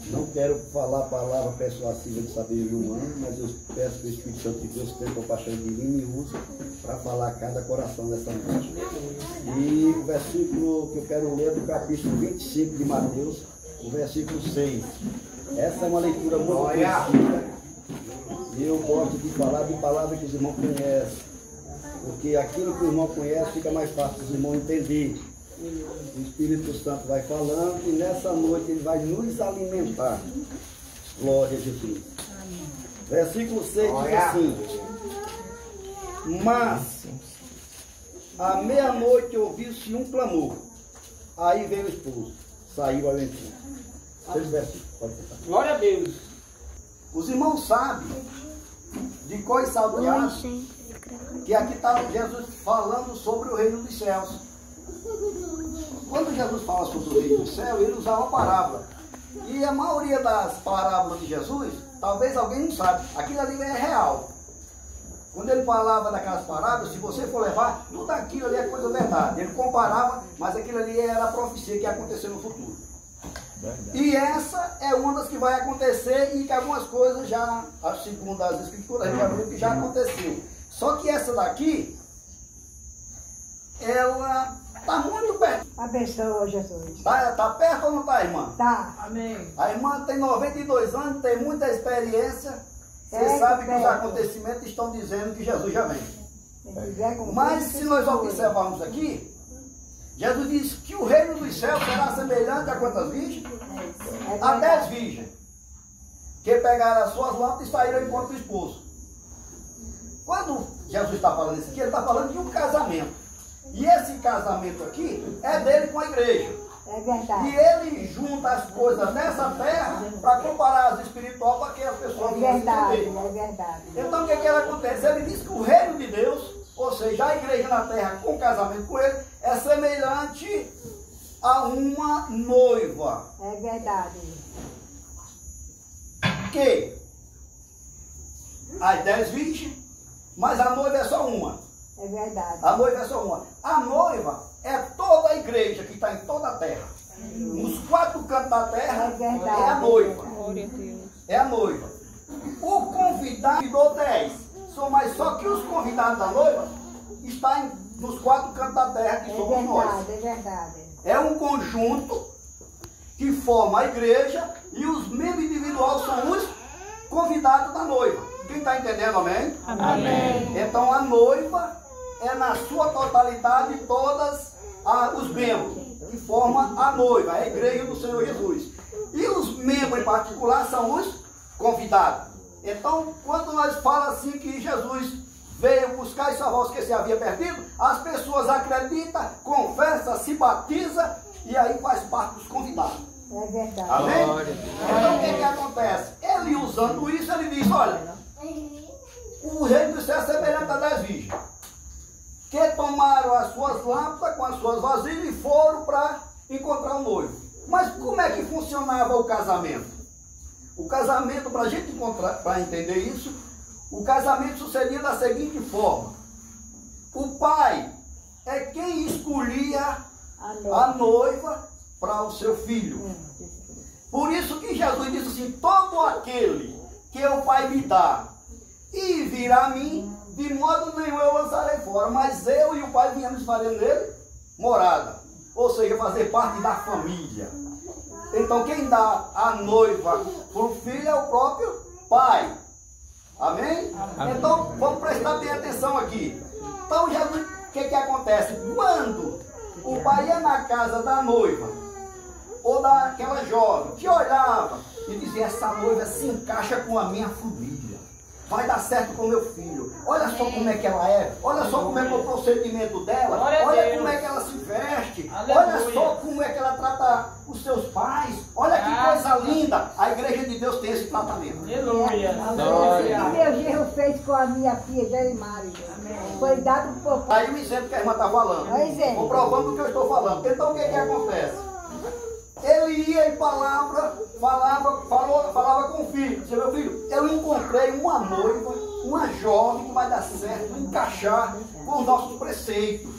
Não quero falar a palavra persuasiva de sabedoria humana, mas eu peço que o Espírito Santo de Deus tenha compaixão de mim e me use para falar a cada coração dessa noite. E o versículo que eu quero ler é do capítulo 25 de Mateus, o versículo 6. Essa é uma leitura muito conhecida. E eu gosto de falar de palavras que os irmãos conhecem, porque aquilo que o irmão conhece fica mais fácil os irmãos entenderem. O Espírito Santo vai falando e nessa noite ele vai nos alimentar. Glória a Jesus. Amém. Versículo 6 diz assim: mas à meia-noite ouviu-se um clamor. Aí veio o esposo, saiu ao encontro. Seis versículos, pode citar. Glória a Deus. Os irmãos sabem de cor e salteado que aqui está Jesus falando sobre o reino dos céus. Quando Jesus fala sobre o reino do céu, ele usa uma parábola. E a maioria das parábolas de Jesus, talvez alguém não sabe, aquilo ali é real. Quando ele falava daquelas parábolas, se você for levar, tudo aquilo ali é coisa verdade. Ele comparava, mas aquilo ali era a profecia que ia acontecer no futuro. Verdade. E essa é uma das que vai acontecer e que algumas coisas já, segundo as escrituras, que já aconteceu. Só que essa daqui, ela está muito perto. Abençoa, Jesus. Tá perto ou não está, irmã? Tá. Amém. A irmã tem 92 anos, tem muita experiência. Você sabe que os acontecimentos estão dizendo que Jesus já vem. Mas se nós observarmos aqui, Jesus diz que o reino dos céus será semelhante a quantas virgens? A 10 virgens. Que pegaram as suas lâmpadas e saíram ao encontro do esposo. Quando Jesus está falando isso aqui, ele está falando de um casamento. E esse casamento aqui é dele com a igreja. É verdade. E ele junta as coisas nessa terra para comparar as espiritual para que as pessoas possam entender. É verdade. Então o que acontece? Ele diz que o reino de Deus, ou seja, a igreja na terra com casamento com ele, é semelhante a uma noiva. É verdade. Que as 10 virgens, mas a noiva é só uma. É verdade. A noiva é só uma. A noiva é toda a igreja que está em toda a terra. Nos 4 cantos da terra é a noiva. É a noiva. O convidado do 10. Mas só que os convidados da noiva estão nos 4 cantos da terra que somos nós. É verdade. É um conjunto que forma a igreja e os membros individuais são os convidados da noiva. Quem está entendendo, amém? Amém. Então a noiva é na sua totalidade todas os membros que formam a noiva, a igreja do Senhor Jesus. E os membros em particular são os convidados. Então, quando nós falamos assim que Jesus veio buscar e salvar os que se havia perdido, as pessoas acreditam, confessam, se batizam e aí faz parte dos convidados. É verdade. Amém? Então, o que acontece? Ele usando isso, ele diz, olha, o reino do céu é semelhante a 10 virgens que tomaram as suas lâmpadas com as suas vasilhas e foram para encontrar o noivo. Mas como é que funcionava o casamento? O casamento, para a gente encontrar, para entender isso, o casamento sucedia da seguinte forma: o pai é quem escolhia a noiva para o seu filho. Por isso que Jesus disse assim: todo aquele que o pai me dá e virá a mim, de modo nenhum eu lançarei fora, mas eu e o pai viemos e faremos nele morada. Ou seja, fazer parte da família. Então quem dá a noiva para o filho é o próprio pai. Amém? Amém. Então vamos prestar bem atenção aqui. Então Jesus, o que acontece? Quando o pai ia na casa da noiva, ou daquela jovem, que olhava e dizia: essa noiva se encaixa com a minha família. Vai dar certo com o meu filho. Olha só como é que ela é. Olha só como é que é o procedimento dela. Olha como é que ela se veste. Olha só como é que ela trata os seus pais. Olha que coisa linda. A igreja de Deus tem esse tratamento. Aleluia. O meu genro fez com a minha filha, Jerimari. Foi dado por... Aí o exemplo que a irmã está falando. Vou provando o que eu estou falando. Então o que acontece? Ele ia em palavra, falava com o filho. Dizia: meu filho, eu encontrei uma noiva, uma jovem que vai dar certo, encaixar com os nossos preceitos,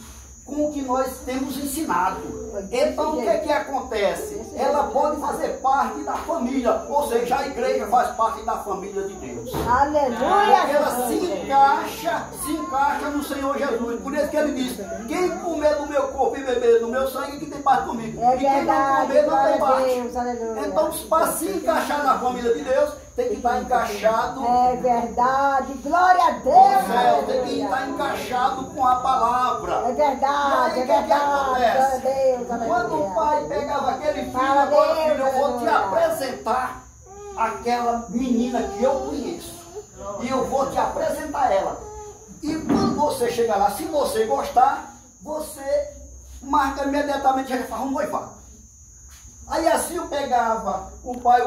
com o que nós temos ensinado. Então o que acontece? Ela pode fazer parte da família, ou seja, a igreja faz parte da família de Deus. Aleluia! Porque ela se encaixa no Senhor Jesus. Por isso que ele diz: quem comer do meu corpo e beber do meu sangue, que tem parte comigo. É e quem não verdade, comer, não tem glória a parte. Deus, aleluia. Então, para se encaixar na família de Deus, tem que estar encaixado. É verdade, glória a Com o Deus, céu, tem que aleluia. estar encaixado com a palavra. É verdade, E é aí, o que verdade, glória a acontece? Deus, Quando o aleluia. pai pegava aquele filho, Fala, agora Deus, filho, eu vou te aleluia. apresentar aquela menina que eu conheço. E eu vou te apresentar ela. E quando você chegar lá, se você gostar, você marca imediatamente, já faz um noivado. Aí assim eu pegava o pai,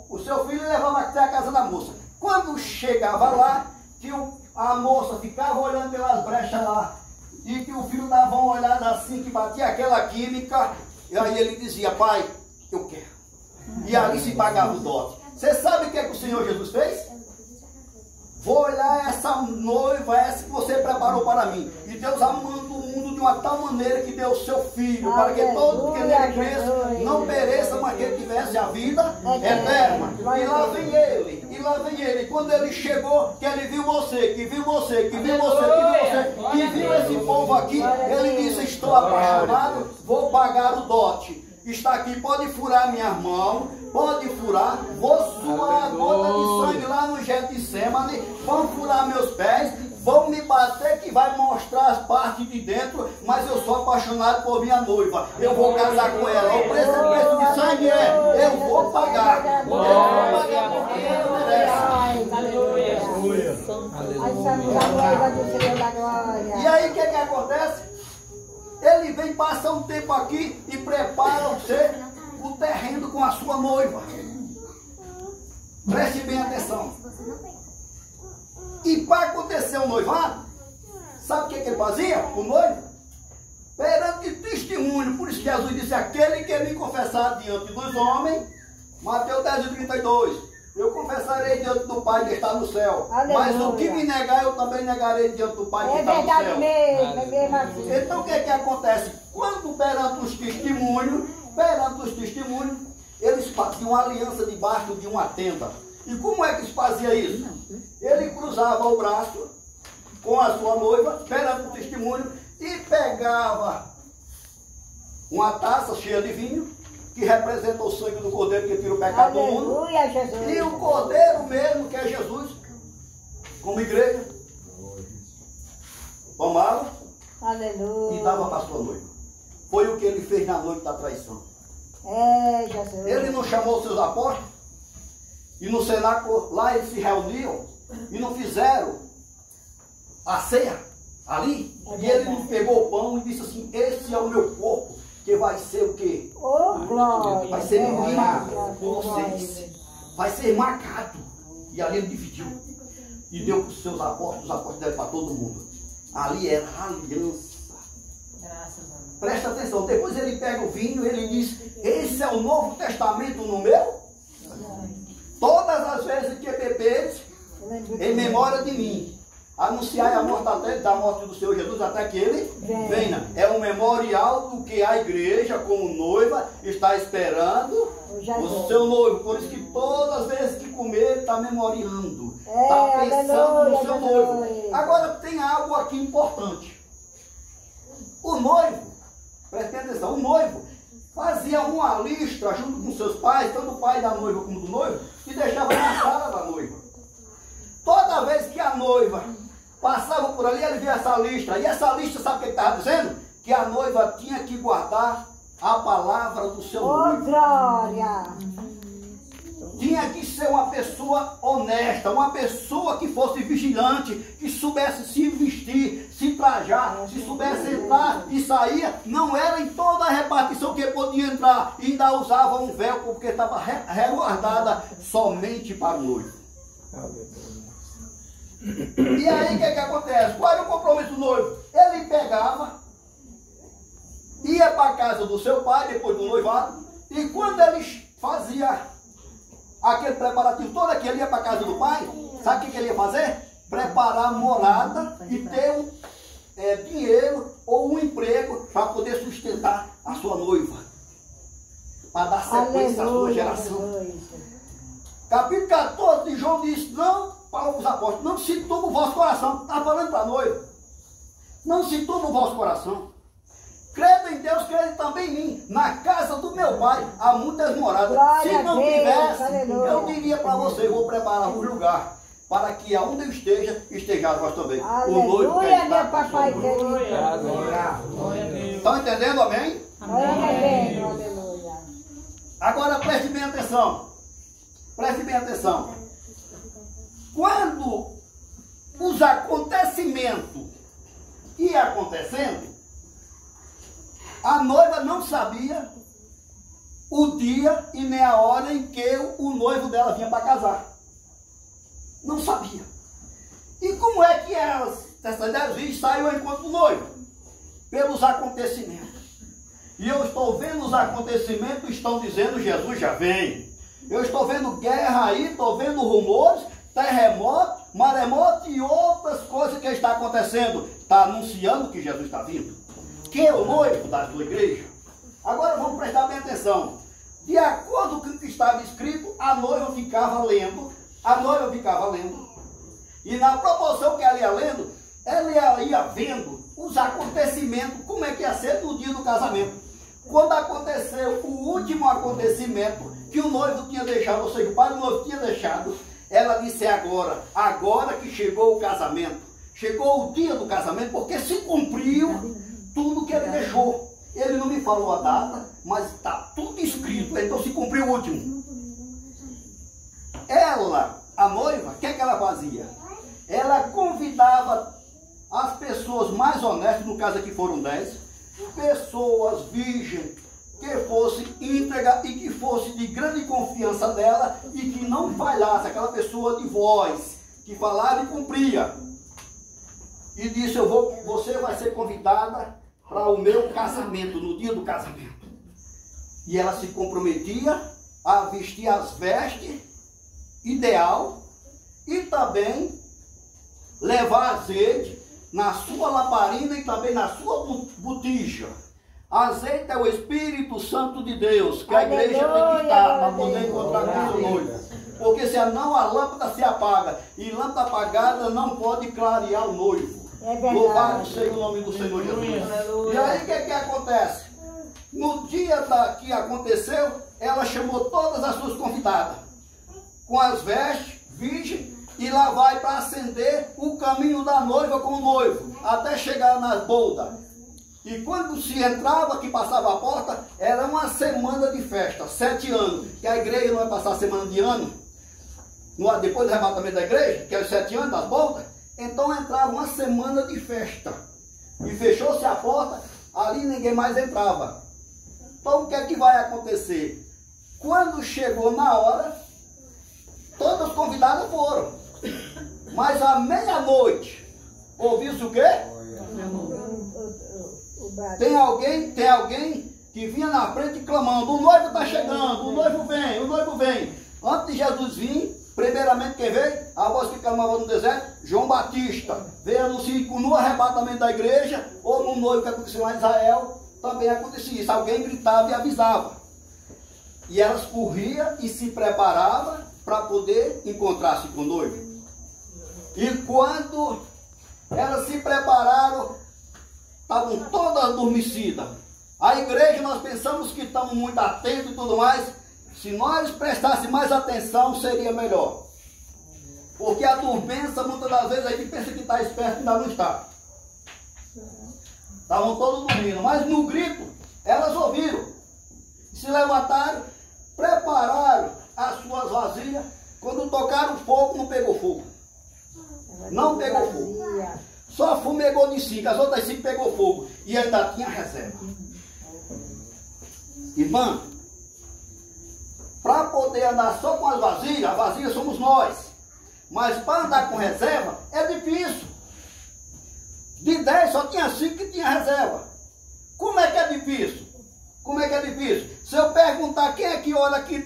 o seu filho, e levava até a casa da moça. Quando chegava lá, que a moça ficava olhando pelas brechas lá, e que o filho dava uma olhada assim, que batia aquela química, e aí ele dizia: pai, eu quero. E ali se pagava o dote. Você sabe o que o Senhor Jesus fez? Vou olhar essa noiva, essa que você preparou para mim. E Deus amando o mundo de uma tal maneira que deu o seu filho, para que todo que nele cresça não pereça, mas que ele tivesse a vida eterna. E lá vem ele, e lá vem ele. E quando ele chegou, que ele viu você, que viu você, que viu você, que viu você, que viu esse povo aqui, ele disse: estou apaixonado, vou pagar o dote. Está aqui, pode furar minhas mãos, pode furar, vou suar a gota de sangue lá no Getsemane, vão furar meus pés, vão me bater que vai mostrar as partes de dentro, mas eu sou apaixonado por minha noiva, eu vou casar com ela. O preço de sangue é, eu vou pagar, eu vou pagar porque ela merece. Aleluia. Aí estamos a noiva do Senhor da glória. E aí o que acontece? Ele vem, passa um tempo aqui e prepara o terreno com a sua noiva. Preste bem atenção. E para acontecer o noivado, sabe o que ele fazia? O noivo? Perante testemunho. Por isso que Jesus disse: aquele que me confessar diante dos homens, Mateus 10:32. Eu confessarei diante do Pai que está no céu. Aleluia. Mas o que me negar, eu também negarei diante do Pai que está no céu. É verdade mesmo, é mesmo assim. Então o que acontece? Quando perante os testemunhos, eles faziam uma aliança debaixo de uma tenda. E como é que se fazia isso? Ele cruzava o braço com a sua noiva, perante o testemunho, e pegava uma taça cheia de vinho, que representa o sangue do Cordeiro que tira o pecado do mundo. Aleluia, Jesus. E o Cordeiro mesmo, que é Jesus, como igreja, tomava. Aleluia. E dava para a sua noiva. Foi o que ele fez na noite da traição. É, Jesus. Ele não chamou os seus apóstolos, e no cenáculo lá eles se reuniam e não fizeram a ceia ali. E ele nos pegou o pão e disse assim: esse é o meu corpo, que vai ser o quê? Oh, glória. Vai ser moído por vocês. Vai ser marcado. E ali ele dividiu. E deu para os seus apóstolos, os apóstolos deram para todo mundo. Ali era a aliança. Presta atenção. Depois ele pega o vinho, ele diz: esse é o Novo Testamento no meu. Todas as vezes que beberes, em memória de mim, anunciai a morte da morte do Senhor Jesus até que ele venha. É um memorial do que a igreja, como noiva, está esperando o seu noivo. Por isso que todas as vezes que comer, está memoriando. Está pensando no seu noivo. Agora tem algo aqui importante. O noivo, preste atenção, o noivo fazia uma lista junto com seus pais, tanto o pai da noiva como do noivo, e deixava na sala da noiva. Toda vez que a noiva passava por ali, ele via essa lista. E essa lista, sabe o que estava dizendo? Que a noiva tinha que guardar a palavra do seu noivo. Glória! Tinha que ser uma pessoa honesta, uma pessoa que fosse vigilante, que soubesse se vestir, se trajar, se soubesse entrar e sair. Não era em toda a repartição que podia entrar. E ainda usava um véu, porque estava resguardada somente para o noivo. E aí o que acontece? Qual era o compromisso do noivo? Ele pegava, ia para a casa do seu pai, depois do noivado, e quando ele fazia aquele preparativo todo aqui, ele ia para a casa do pai, sabe o que ele ia fazer? Preparar morada e ter dinheiro ou um emprego para poder sustentar a sua noiva, para dar sequência à sua geração. Aleluia. Capítulo 14 de João diz, não, para os apóstolos, não se turbe o vosso coração. Está falando para a noiva. Não se turbe o vosso coração. Crede em Deus, crede também em mim. Na casa do meu pai há muitas moradas. Glória Se não a Deus, tivesse, aleluia. eu diria para você, eu vou preparar um lugar para que aonde eu esteja, estejais vós também. O noivo quer Aleluia, estar meu com a sua papai noiva. querido. Estão entendendo, amém? Amém. Aleluia. Agora preste bem atenção. Preste bem atenção. Quando os acontecimentos iam acontecendo, a noiva não sabia o dia e nem a hora em que o noivo dela vinha para casar. Não sabia. E como é que essas 10 virgens saíram ao encontro do noivo? Pelos acontecimentos. E eu estou vendo os acontecimentos, estão dizendo Jesus já vem. Eu estou vendo guerra aí, estou vendo rumores, terremoto, maremoto e outras coisas que está acontecendo. Está anunciando que Jesus está vindo. Que é o noivo da sua igreja. Agora vamos prestar bem atenção. De acordo com o que estava escrito, a noiva ficava lendo. E na proporção que ela ia lendo, ela ia vendo os acontecimentos, como é que ia ser no dia do casamento. Quando aconteceu o último acontecimento que o noivo tinha deixado, ou seja, o pai do noivo tinha deixado, ela disse agora que chegou o casamento, chegou o dia do casamento, porque se cumpriu tudo que ele deixou. Ele não me falou a data, mas está tudo escrito, então se cumpriu o último. Ela, a noiva, o que é que ela fazia? Ela convidava as pessoas mais honestas, no caso aqui foram 10, pessoas virgens, que fosse íntegra e que fosse de grande confiança dela e que não falhasse, aquela pessoa de voz, que falava e cumpria. E disse, você vai ser convidada para o meu casamento, no dia do casamento. E ela se comprometia a vestir as vestes ideal e também levar azeite na sua lamparina e também na sua botija. Azeite é o Espírito Santo de Deus, que a igreja tem que estar para poder encontrar com o seu noivo. Porque senão a lâmpada se apaga. E lâmpada apagada não pode clarear o noivo. Louvado seja o nome do Senhor Jesus. E aí o que acontece? No dia que aconteceu, ela chamou todas as suas convidadas, com as vestes, virgem, e lá vai para acender o caminho da noiva com o noivo, até chegar nas bodas. E quando se entrava, que passava a porta, era uma semana de festa, 7 anos. Que a igreja não vai passar semana de ano, depois do arrebatamento da igreja, que é os 7 anos das bodas. Então entrava uma semana de festa. E fechou-se a porta, ali ninguém mais entrava. Então o que é que vai acontecer? Quando chegou na hora, todas as convidadas foram. Mas à meia-noite, ouviu-se o quê? Tem alguém que vinha na frente clamando, o noivo está chegando, o noivo vem, o noivo vem. Antes de Jesus vir, primeiramente quem veio? A voz que clamava no deserto, João Batista. Veio anunciar no arrebatamento da igreja, ou no noivo que aconteceu lá em Israel, também acontecia isso. Alguém gritava e avisava. E elas corriam e se preparavam para poder encontrar-se com o noivo. E quando elas se prepararam, estavam todas adormecidas. A igreja, nós pensamos que estamos muito atentos e tudo mais. Se nós prestássemos mais atenção, seria melhor. Porque a dormência, muitas das vezes, a gente pensa que está esperto e ainda não está. Estavam todos dormindo. Mas no grito, elas ouviram. Se levantaram, prepararam as suas vasilhas. Quando tocaram fogo, não pegou fogo. Não pegou fogo. Só fumegou de 5, as outras 5 pegou fogo. E ainda tinha reserva. Irmã, para poder andar só com as vasilhas somos nós. Mas para andar com reserva é difícil. De 10 só tinha 5 que tinha reserva. Como é que é difícil? Como é que é difícil? Se eu perguntar quem é que olha aqui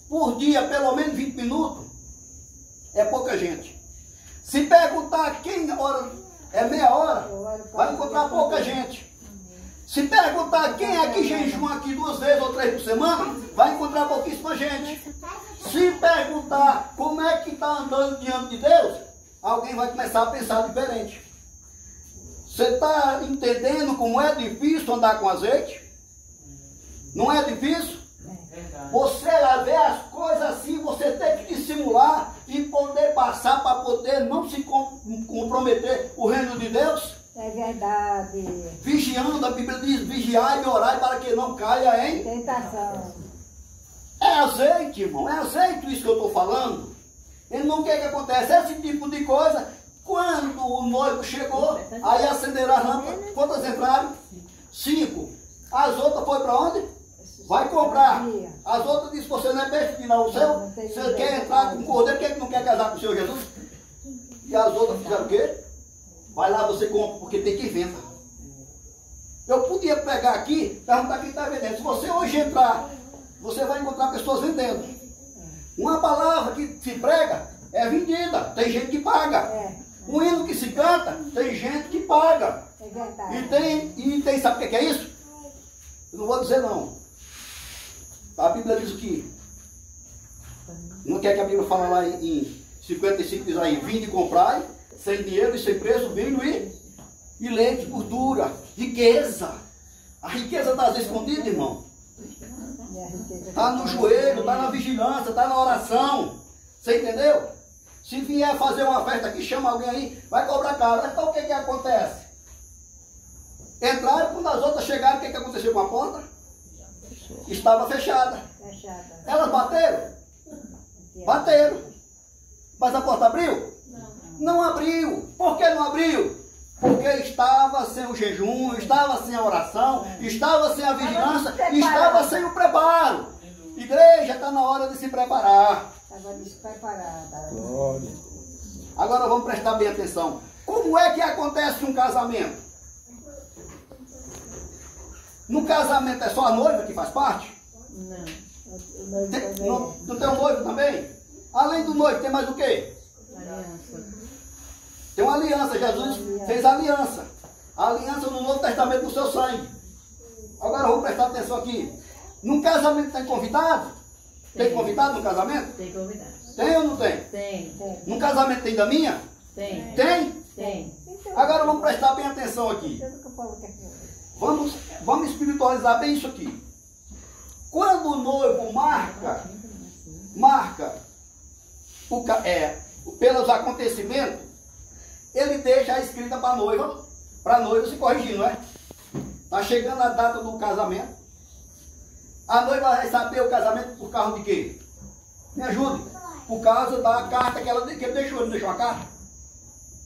por dia pelo menos 20 minutos, é pouca gente. Se perguntar quem ora é meia hora, vai encontrar pouca gente. Se perguntar quem é que jejua aqui 2 vezes ou 3 por semana, vai encontrar pouquíssima gente. Se perguntar como é que está andando diante de Deus, alguém vai começar a pensar diferente. Você está entendendo como é difícil andar com azeite? Não é difícil? Você vê as coisas assim, você tem que dissimular e poder passar para poder não se comprometer o reino de Deus. É verdade. Vigiando, a Bíblia diz, vigiai e orai para que não caia em Tentação. É azeite, irmão, é azeite isso que eu estou falando. Então o que acontece? Esse tipo de coisa, quando o noivo chegou, aí acenderam as lâmpadas. Quantas entraram? 5. As outras foi para onde? Vai comprar. As outras disse, você não é besta, não. Você quer entrar com o cordeiro, quem é que não quer casar com o Senhor Jesus? E as outras fizeram o quê? Vai lá, você compra, porque tem que vender. Eu podia pegar aqui e perguntar quem está vendendo. Se você hoje entrar, você vai encontrar pessoas vendendo. Uma palavra que se prega é vendida, tem gente que paga. Um hino que se canta, tem gente que paga. É verdade. E tem, sabe o que é isso? Eu não vou dizer não. A Bíblia diz o que? Não quer que a Bíblia fala lá em 55, diz aí, vinde e comprai, sem dinheiro e sem preço, vinho e leite, gordura, riqueza. A riqueza está escondida, irmão. Está no joelho, está na vigilância, está na oração. Você entendeu? Se vier fazer uma festa aqui, chama alguém aí, vai cobrar caro. Então o que acontece? Entraram, quando as outras chegaram, o que aconteceu com a porta? Estava fechada. Elas bateram? Bateram. Mas a porta abriu? Não abriu. Por que não abriu? Porque estava sem o jejum, estava sem a oração, estava sem a vigilância, estava sem o preparo. Igreja, está na hora de se preparar. Estava despreparada. Agora vamos prestar bem atenção. Como é que acontece um casamento? No casamento é só a noiva que faz parte? Não. Não tem um noivo também? Além do noivo, tem mais o quê? Aliança. Tem uma aliança. Jesus fez aliança. A aliança no Novo Testamento do seu sangue. Agora vamos prestar atenção aqui. No casamento tem convidado? Tem convidado no casamento? Tem convidado. Tem ou não tem? Tem. No casamento tem da minha? Tem. Tem? Tem. Agora vamos prestar bem atenção aqui. Vamos espiritualizar bem isso aqui. Quando o noivo marca pelos acontecimentos, ele deixa a escrita para a noiva se corrigir, não é? Está chegando a data do casamento. A noiva vai saber o casamento por causa de quê? Me ajude. Por causa da carta que ele deixou. Não deixou a carta?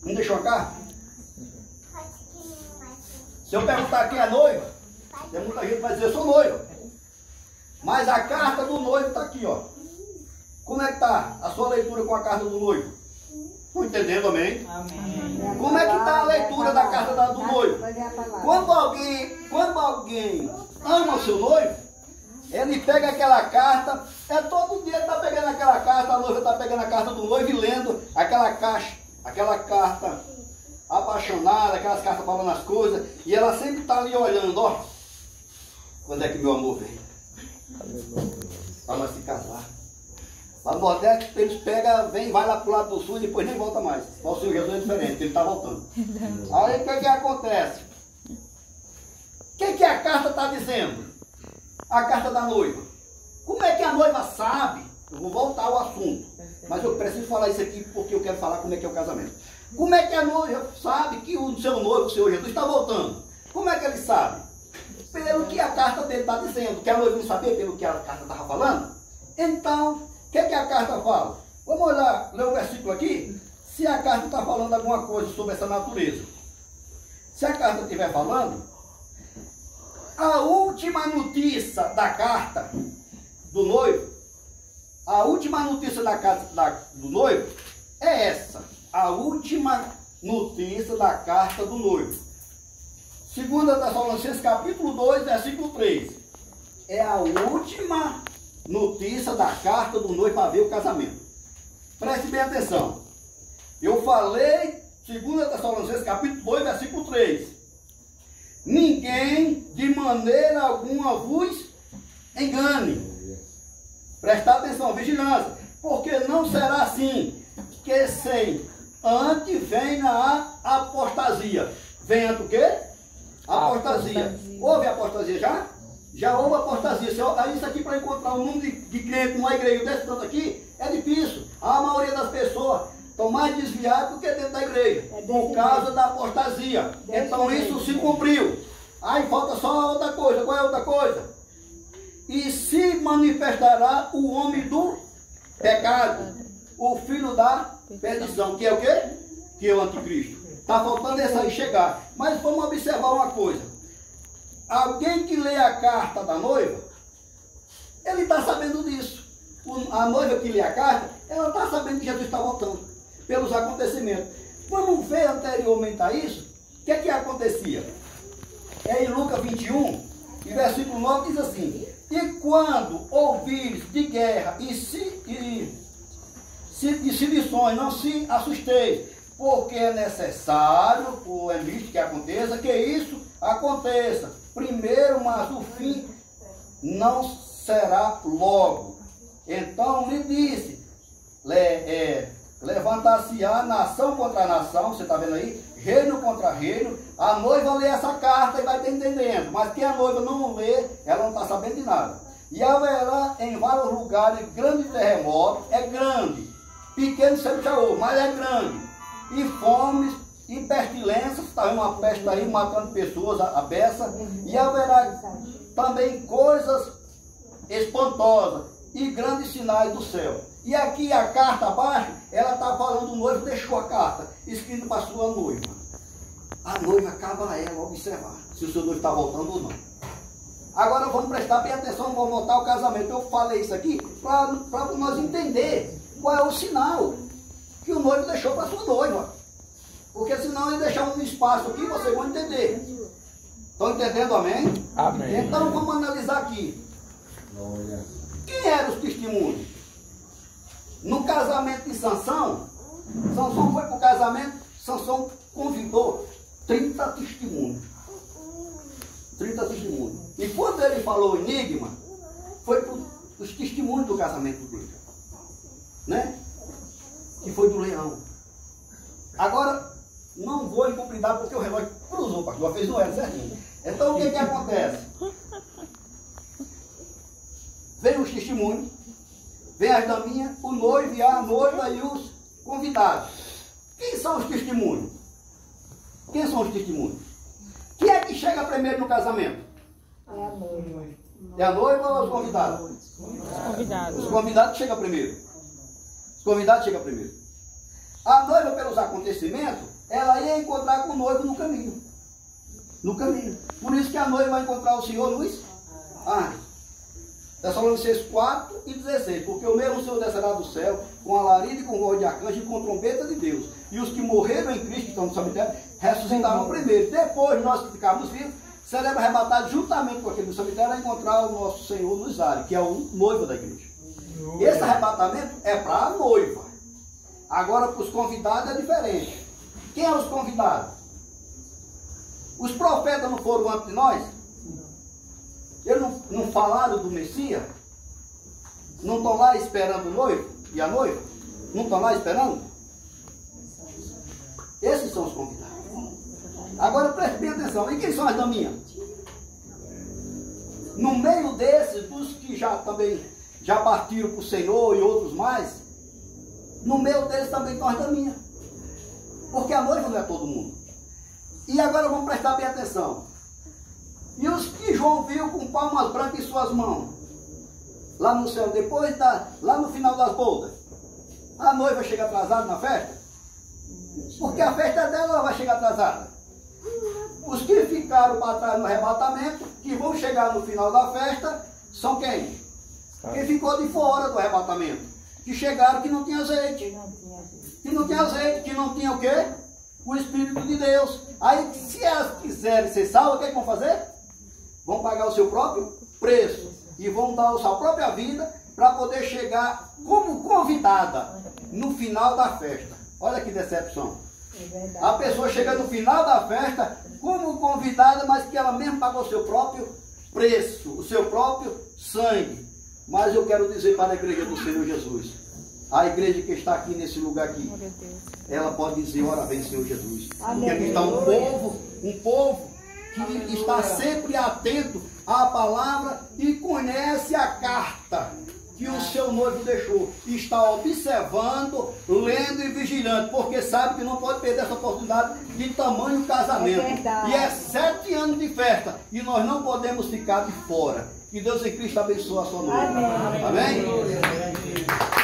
Não deixou a carta? Se eu perguntar quem é noiva, tem muita gente que vai dizer, eu sou noiva. Mas a carta do noivo está aqui, ó. Como é que está a sua leitura com a carta do noivo? Estão entendendo, amém? Amém. Como é que está a leitura da carta do noivo? Quando alguém ama o seu noivo, ele pega aquela carta, todo dia ele está pegando aquela carta, a noiva está pegando a carta do noivo e lendo aquela carta apaixonada, aquelas cartas falando as coisas, e ela sempre está ali olhando, ó. Quando é que meu amor vem? Para nós se casar. Lá no Nordeste, eles pegam, vai lá para o lado do sul e depois nem volta mais. O Senhor Jesus é diferente, ele está voltando. Aí o que acontece? O que a carta está dizendo? A carta da noiva. Como é que a noiva sabe? Eu vou voltar ao assunto, mas eu preciso falar isso aqui porque eu quero falar como é que é o casamento. Como é que a noiva sabe que o seu noivo, o Senhor Jesus, está voltando? Como é que ele sabe? Pelo que a carta dele está dizendo, que a noiva não sabia pelo que a carta estava falando. Então, o que a carta fala? Vamos olhar, ler o versículo aqui, se a carta está falando alguma coisa sobre essa natureza. Se a carta estiver falando, a última notícia da carta do noivo, a última notícia da carta do noivo é essa. A última notícia da carta do noivo. 2 Tessalonicenses capítulo 2, versículo 3. É a última notícia da carta do noivo para ver o casamento. Preste bem atenção. Eu falei 2 Tessalonicenses capítulo 2, versículo 3. ninguém de maneira alguma vos engane. Prestar atenção, vigilância, porque não será assim, que sem antes venha a apostasia. Vem antes o quê? Apostasia. Houve apostasia já? Já houve apostasia. Isso aqui para encontrar um número de crentes numa igreja desse tanto aqui, é difícil. A maioria das pessoas estão mais desviadas do que dentro da igreja, por causa da apostasia. Então isso se cumpriu. Aí falta só outra coisa. Qual é a outra coisa? E se manifestará o homem do pecado, o filho da perdição, que é o quê? Que é o anticristo. Está faltando essa aí chegar. Mas vamos observar uma coisa. Alguém que lê a carta da noiva, ele está sabendo disso. A noiva que lê a carta, ela está sabendo que Jesus está voltando, pelos acontecimentos. Vamos ver anteriormente a isso, o que é que acontecia? É em Lucas 21, e versículo 9 diz assim: e quando ouvires de guerra de sedições, não se assusteis, porque é necessário, é visto que aconteça, que isso aconteça primeiro, mas o fim não será logo. Então lhe disse, levantar-se-á nação contra nação, você está vendo aí? Reino contra reino. A noiva lê essa carta e vai estar entendendo, mas quem a noiva não lê, ela não está sabendo de nada. E haverá em vários lugares grande terremoto, é grande, pequeno sempre já houve, mas é grande, e fomes e pestilências, está vendo uma peste aí matando pessoas, a beça, e haverá também coisas espantosas e grandes sinais do céu. E aqui a carta abaixo, ela está falando, o noivo deixou a carta, escrita para a sua noiva. A noiva acaba a ela observar se o seu noivo está voltando ou não. Agora vamos prestar bem atenção, vamos voltar ao casamento. Eu falei isso aqui para nós entender qual é o sinal que o noivo deixou para a sua noiva. Porque senão ele deixar um espaço aqui, vocês vão entender. Estão entendendo, amém? Amém. Então vamos analisar aqui. Quem eram os testemunhos? No casamento de Sansão, Sansão foi para o casamento, Sansão convidou 30 testemunhos. 30 testemunhos. E quando ele falou o enigma, foi para os testemunhos do casamento dele. Né? Que foi do leão. Agora, não vou encomendar porque o relógio cruzou, pastor, fez não era certinho. Então o que acontece? Vem os testemunhos, vem as daminhas, o noivo e a noiva e os convidados. Quem são os testemunhos? Quem são os testemunhos? Quem é que chega primeiro no casamento? É a noiva. É a noiva ou os convidados? Os convidados. Os convidados chegam primeiro. Os convidados chegam primeiro. A noiva, pelos acontecimentos, ela ia encontrar com o noivo no caminho. No caminho. Por isso que a noiva vai encontrar o Senhor nos ares. Tessalonicenses 4 e 16. Porque o mesmo Senhor descerá do céu com alarido e com voz de arcanjo e com trombeta de Deus. E os que morreram em Cristo, que estão no cemitério, ressuscitarão primeiro. Depois, nós que ficarmos vivos, seremos arrebatados juntamente com aquele do cemitério a encontrar o nosso Senhor nos ares, que é o noivo da igreja. Esse arrebatamento é para a noiva. Agora, para os convidados é diferente. Quem é os convidados? Os profetas não foram antes de nós? Eles não falaram do Messias? Não estão lá esperando o noivo e a noiva? Não estão lá esperando? Esses são os convidados. Agora preste bem atenção. E quem são as daminhas? No meio desses, dos que já partiram para o Senhor e outros mais, no meio deles também estão as daminhas. Porque a noiva não é todo mundo. E agora vamos prestar bem atenção. E os que João viu com palmas brancas em suas mãos, lá no céu, lá no final das bodas, a noiva chega atrasada na festa? Porque a festa dela ela vai chegar atrasada. Os que ficaram para trás no arrebatamento, que vão chegar no final da festa, são quem? Quem ficou de fora do arrebatamento. Que chegaram que não tinha azeite. Que não tinha azeite, que não tinha o quê? O Espírito de Deus. Aí, se elas quiserem ser salvas, o que vão fazer? Vão pagar o seu próprio preço. E vão dar a sua própria vida para poder chegar como convidada no final da festa. Olha que decepção. A pessoa chega no final da festa como convidada, mas que ela mesmo pagou o seu próprio preço, o seu próprio sangue. Mas eu quero dizer para a igreja do Senhor Jesus, a igreja que está aqui nesse lugar aqui, ela pode dizer, ora bem, Senhor Jesus. Porque aqui está um povo que está sempre atento à palavra e conhece a carta que o seu noivo deixou. Está observando, lendo e vigilando, porque sabe que não pode perder essa oportunidade de tamanho casamento. E é 7 anos de festa e nós não podemos ficar de fora. Que Deus em Cristo abençoe a sua noiva. Amém? Amém?